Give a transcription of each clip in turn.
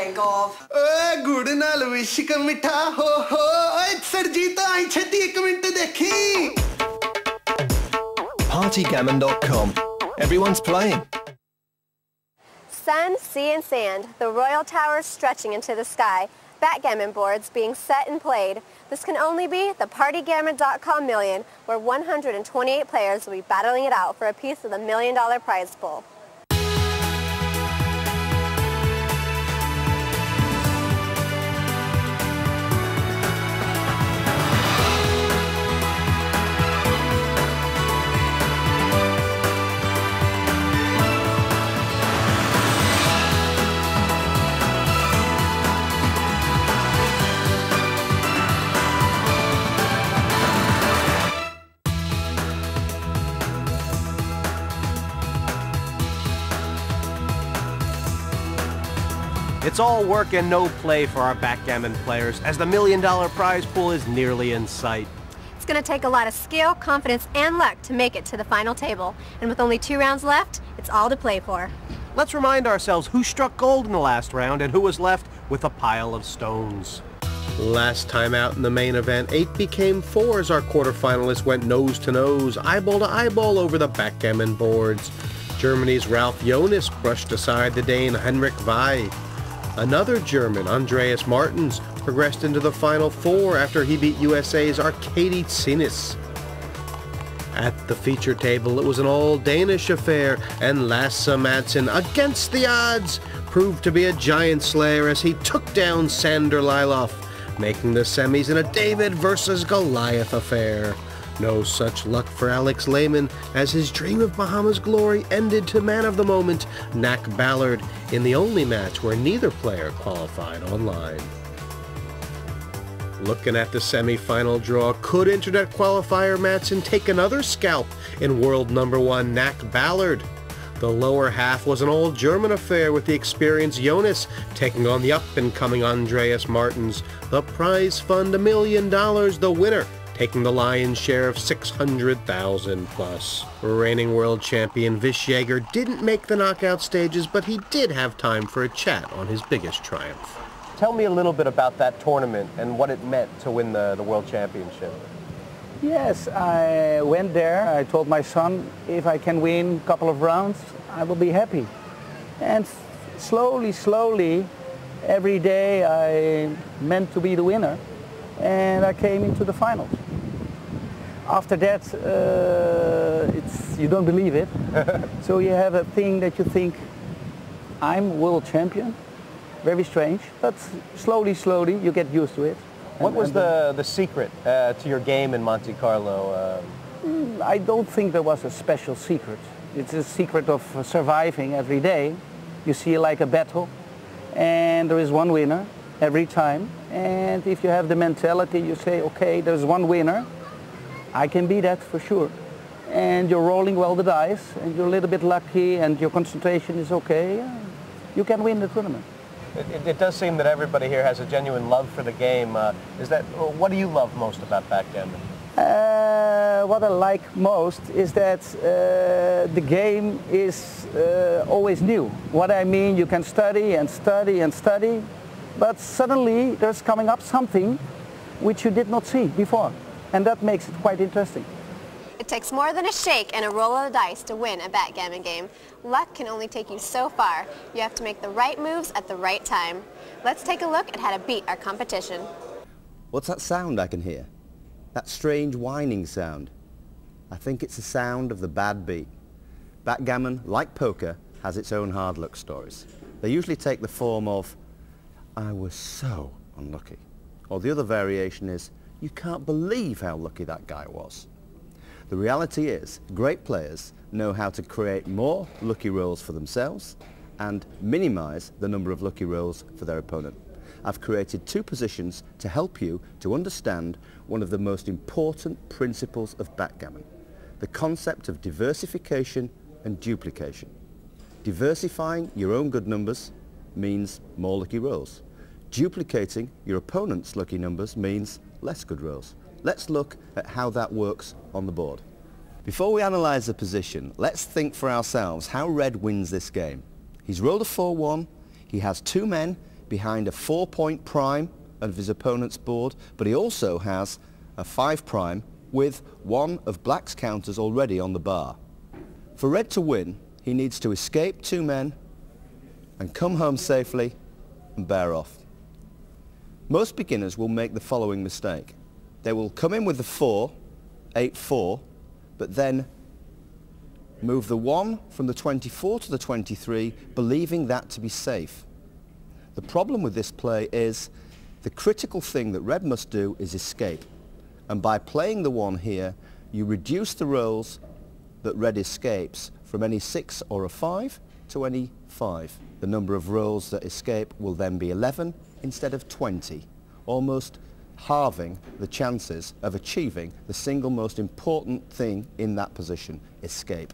think of. गुड़ नाल wish का मिठा हो सरजीत आई छेती एक मिनट देखी PartyGammon.com. Everyone's playing. Sun, sea, and sand, the royal towers stretching into the sky, backgammon boards being set and played. This can only be the PartyGammon.com Million, where 128 players will be battling it out for a piece of the $1 million prize pool. It's all work and no play for our backgammon players, as the $1 million prize pool is nearly in sight. It's going to take a lot of skill, confidence, and luck to make it to the final table. And with only 2 rounds left, it's all to play for. Let's remind ourselves who struck gold in the last round and who was left with a pile of stones. Last time out in the main event, 8 became 4 as our quarterfinalists went nose to nose, eyeball to eyeball over the backgammon boards. Germany's Ralf Jonas brushed aside the Dane Henrik Vai. Another German, Andreas Martens, progressed into the final 4 after he beat USA's Arkady Tsinis. At the feature table, it was an all-Danish affair, and Lasse Madsen, against the odds, proved to be a giant slayer as he took down Sander Liloff, making the semis in a David versus Goliath affair. No such luck for Alex Lehman, as his dream of Bahamas glory ended to man of the moment, Nak Ballard, in the only match where neither player qualified online. Looking at the semi-final draw, could internet qualifier Madsen take another scalp in world number 1 Nak Ballard? The lower half was an all-German affair with the experienced Jonas taking on the up-and-coming Andreas Martens. The prize fund $1 million, the winner taking the lion's share of $600,000 plus. Reigning world champion Vish Jaeger didn't make the knockout stages, but he did have time for a chat on his biggest triumph. Tell me a little bit about that tournament and what it meant to win the World Championship. Yes, I went there. I told my son, if I can win a couple of rounds, I will be happy. And slowly, every day I meant to be the winner. And I came into the finals. After that, you don't believe it. So you have a thing that you think, I'm world champion. Very strange, but slowly you get used to it. What was the secret to your game in Monte Carlo? I don't think there was a special secret. It's a secret of surviving every day. You see like a battle, and there is one winner every time. And if you have the mentality, you say, okay, there's one winner, I can be that for sure. And you're rolling well the dice, and you're a little bit lucky, and your concentration is okay, you can win the tournament. It does seem that everybody here has a genuine love for the game. What do you love most about backgammon? What I like most is that the game is always new. What I mean, you can study and study and study, but suddenly there's coming up something which you did not see before, and that makes it quite interesting. It takes more than a shake and a roll of the dice to win a backgammon game. Luck can only take you so far. You have to make the right moves at the right time. Let's take a look at how to beat our competition. What's that sound I can hear? That strange whining sound. I think it's the sound of the bad beat. Backgammon, like poker, has its own hard luck stories. They usually take the form of, I was so unlucky. Or the other variation is, you can't believe how lucky that guy was. The reality is, great players know how to create more lucky rolls for themselves and minimize the number of lucky rolls for their opponent. I've created 2 positions to help you to understand one of the most important principles of backgammon, the concept of diversification and duplication. Diversifying your own good numbers means more lucky rolls. Duplicating your opponent's lucky numbers means less good rolls. Let's look at how that works on the board. Before we analyse the position, let's think for ourselves how Red wins this game. He's rolled a 4-1, he has 2 men, behind a 4-point prime of his opponent's board, but he also has a 5 prime with one of black's counters already on the bar. For red to win, he needs to escape 2 men and come home safely and bear off. Most beginners will make the following mistake. They will come in with the 4, 8-4, but then move the 1 from the 24 to the 23, believing that to be safe. The problem with this play is the critical thing that red must do is escape. And by playing the 1 here, you reduce the rolls that red escapes from any 6 or a 5 to any 5. The number of rolls that escape will then be 11 instead of 20, almost halving the chances of achieving the single most important thing in that position, escape.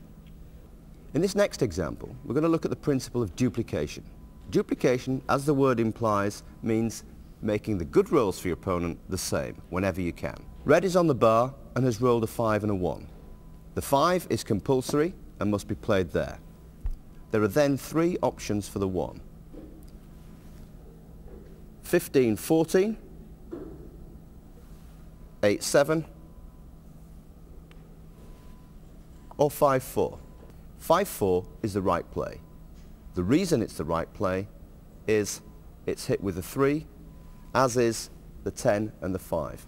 In this next example, we're going to look at the principle of duplication. Duplication, as the word implies, means making the good rolls for your opponent the same whenever you can. Red is on the bar and has rolled a 5 and a 1. The 5 is compulsory and must be played there. There are then 3 options for the 1. 15-14, 8-7, or 5-4. 5-4 is the right play. The reason it's the right play is it's hit with the 3, as is the 10 and the 5.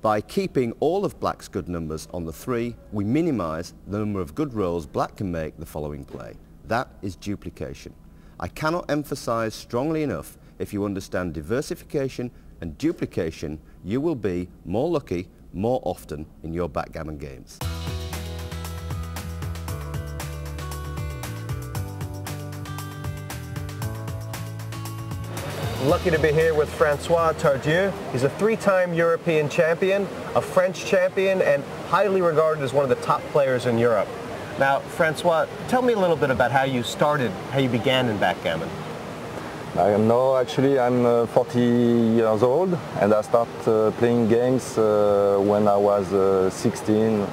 By keeping all of black's good numbers on the 3, we minimize the number of good rolls black can make the following play. That is duplication. I cannot emphasize strongly enough, if you understand diversification and duplication, you will be more lucky more often in your backgammon games. Lucky to be here with Francois Tardieu. He's a 3-time European champion, a French champion, and highly regarded as one of the top players in Europe. Now, Francois, tell me a little bit about how you started, how you began in backgammon. No, actually I'm 40 years old and I started playing games when I was 16 in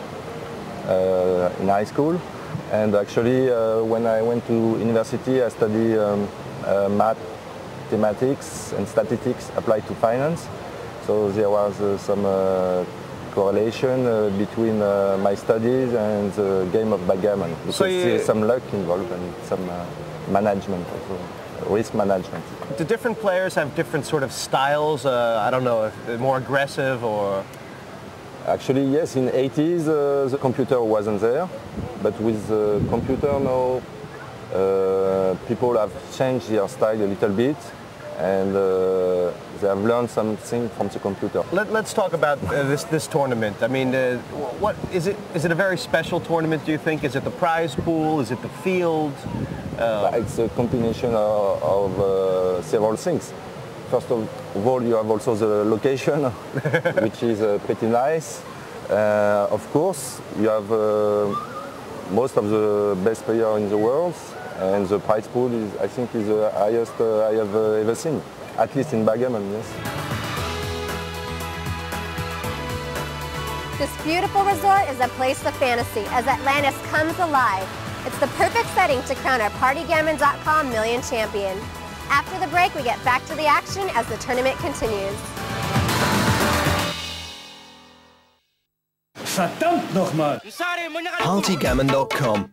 high school. And actually when I went to university I studied mathematics and statistics applied to finance. So there was some correlation between my studies and the game of backgammon. Because there's some luck involved and some management also. Risk management. Do different players have different sort of styles? I don't know, if more aggressive or... Actually, yes, in the 80s the computer wasn't there, but with the computer now people have changed their style a little bit and they have learned something from the computer. Let's talk about this tournament. I mean, what is it? Is it a very special tournament, do you think? Is it the prize pool? Is it the field? It's a combination of several things. First of all, you have also the location, which is pretty nice. Of course, you have most of the best players in the world, and the prize pool is, I think, is the highest I have ever seen, at least in backgammon, yes. This beautiful resort is a place of fantasy as Atlantis comes alive. It's the perfect setting to crown our PartyGammon.com Million Champion. After the break, we get back to the action as the tournament continues. PartyGammon.com.